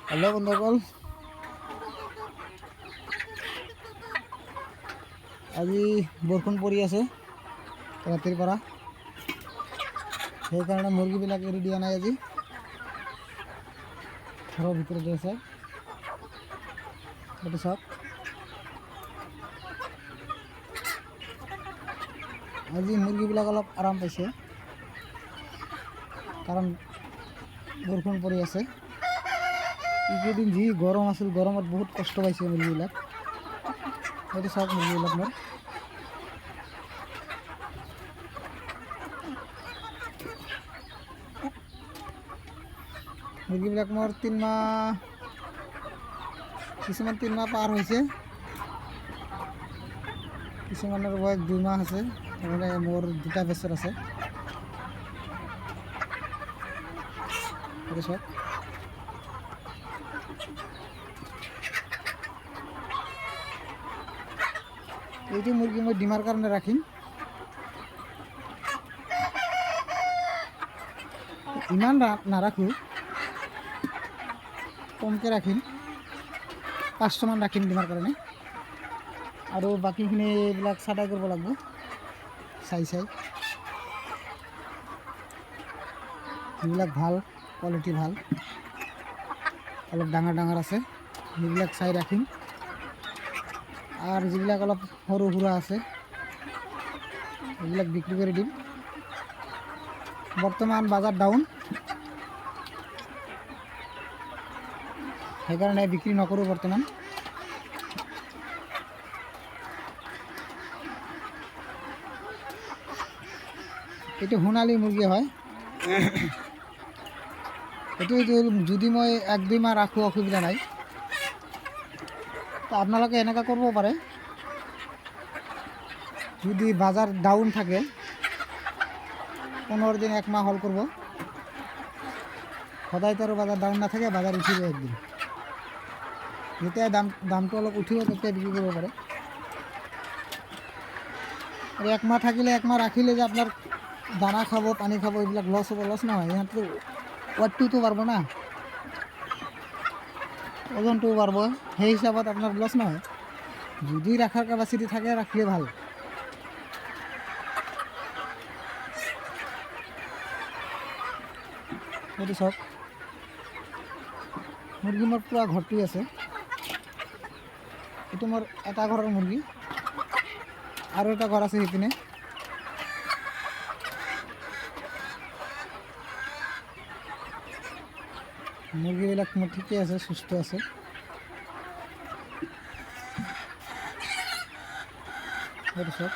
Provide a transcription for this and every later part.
Hello বন্ধুসকল, আজি বৰষুণ পৰি আছে ৰাতিৰ পৰা, সেইকাৰণে মুৰ্গীবিলাক এৰি দিয়া নাই। আজি ঘৰৰ ভিতৰতে আছে। এইটো চাওক, আজি মুৰ্গীবিলাক অলপ আৰাম পাইছে কাৰণ বৰষুণ পৰি আছে। এইকেইদিন যি গৰম আছিল, গৰমত বহুত কষ্ট পাইছে মুৰ্গীবিলাক। এইটো চাওক মুৰ্গীবিলাক মোৰ। মুৰ্গীবিলাক মোৰ 3 মাহ, কিছুমান 3 মাহ পাৰ হৈছে, কিছুমানৰ বয়স 2 মাহ আছে। মানে মোৰ 2টা বছৰ আছে। এইটো চাওক, এইটো মুৰ্গী মই ডিমাৰ কাৰণে ৰাখিম। ইমান নাৰাখোঁ, কমকৈ ৰাখিম। 500মান ৰাখিম ডিমাৰ কাৰণে, আৰু বাকীখিনি এইবিলাক চাটাই কৰিব লাগিব। চাই যিবিলাক ভাল কোৱালিটি, ভাল অলপ ডাঙৰ ডাঙৰ আছে, সেইবিলাক চাই ৰাখিম। আৰু যিবিলাক অলপ সৰু সুৰা আছে সেইবিলাক বিক্ৰী কৰি দিম। বৰ্তমান বজাৰ ডাউন, সেইকাৰণে বিক্ৰী নকৰোঁ বৰ্তমান। এইটো সোণালী মুৰ্গী হয়। এইটো যদি মই 1-2 মাহ ৰাখোঁ, অসুবিধা নাই। তো আপোনালোকে এনেকুৱা কৰিব পাৰে, যদি বজাৰ ডাউন থাকে 15 দিন 1 মাহ হল করব। সদায় তো বাজার ডাউন না থাকে, বাজার উঠিব একদিন। যেতিয়া দামটো অলপ উঠিব তেতিয়া বিক্রি কৰিব পাৰে। আৰু 1 মাহ থাকিলে, 1 মাহ ৰাখিলে যে আপনার দানা খাব, পানী খাব, এইবিলাক লছ হ'ব। লছ নহয়, ইহঁতটো ওয়েটটোতো বাড়ব না, ওজনটোও বাড়ব। সেই হিসাবত আপনার লছ নহয়। যদি রাখার ক্যাপাসিটি থাকে, রাখলে ভাল। এইটো চাওক, মুৰ্গী মোৰ পুৰা ঘৰটি আছে। এইটো মোৰ এটা ঘৰৰ মুৰ্গী, আৰু এটা ঘৰ আছে সেইপিনে। মুৰ্গীবিলাক মোৰ ঠিকে আছে, সুস্থ আছে। এইটো চাওক,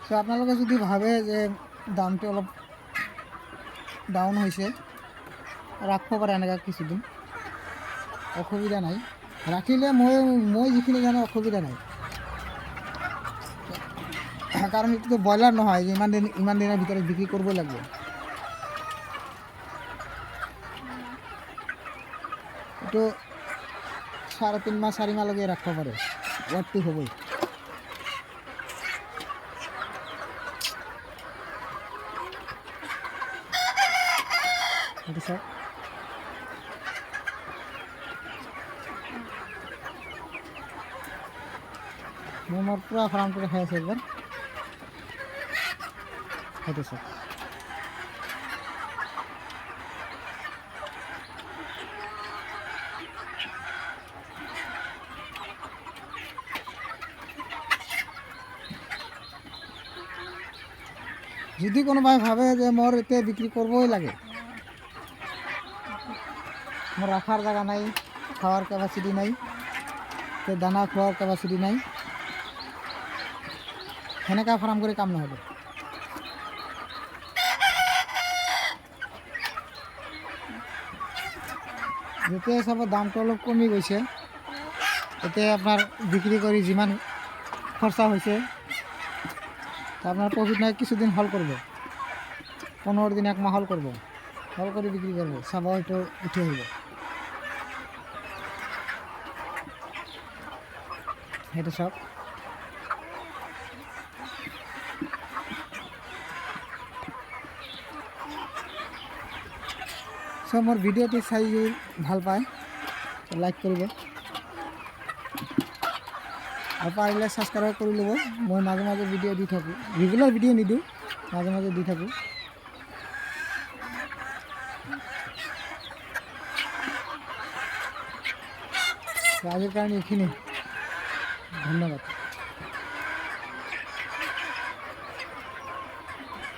তো আপোনালোকে যদি ভাবে যে দামটো অলপ ডাউন হৈছে, ৰাখিব পাৰে এনেকৈ কিছুদিন, অসুবিধা নাই। ৰাখিলে মই যিখিনি জানো অসুবিধা নাই। কাৰণ এইটোতো ব্ৰইলাৰ নহয় যে ইমান দিনৰ ভিতৰত বিক্ৰী কৰিব লাগিব। এইটো 3.5 মাহ 4 মাহলৈকে ৰাখিব পাৰে, ৱেটটো হ'বই। এইটো চাওক, মোৰ পুৰা ফাৰ্মটো দেখাই আছে একবাৰ। সেইটো চাওক, যদি কোনোবাই ভাবে যে মোৰ এতিয়া বিক্ৰী কৰিবই লাগে, মোৰ রাখার জায়গা নাই, খাওয়ার ক্যাপাসিটি নাই, দানা খোয়ার ক্যাপাসিটি নাই, সেনেকা ফার্ম করে কাম নহব। যেতিয়া চাব দামটো অলপ কমি গৈছে, এতিয়া আপনার বিক্রি করে যিমান খরচা হয়েছে, আপনার প্রফিট নাই, কিছুদিন হল করব, 15 দিন 1 মাহ হল করব, হল কৰি বিক্ৰী কৰিব, চাব হয়তো উঠি আহিব। সেইটো চাওক, চ' মোৰ ভিডিঅ'টো চাই যদি ভাল পায় লাইক কৰিব আৰু পাৰিলে ছাবস্ক্ৰাইব কৰি ল'ব। মই মাজে মাজে ভিডিঅ' দি থাকোঁ, ৰেগুলাৰ ভিডিঅ' নিদিওঁ, মাজে মাজে দি থাকোঁ। আজিৰ কাৰণে এইখিনি, ধন্যবাদ।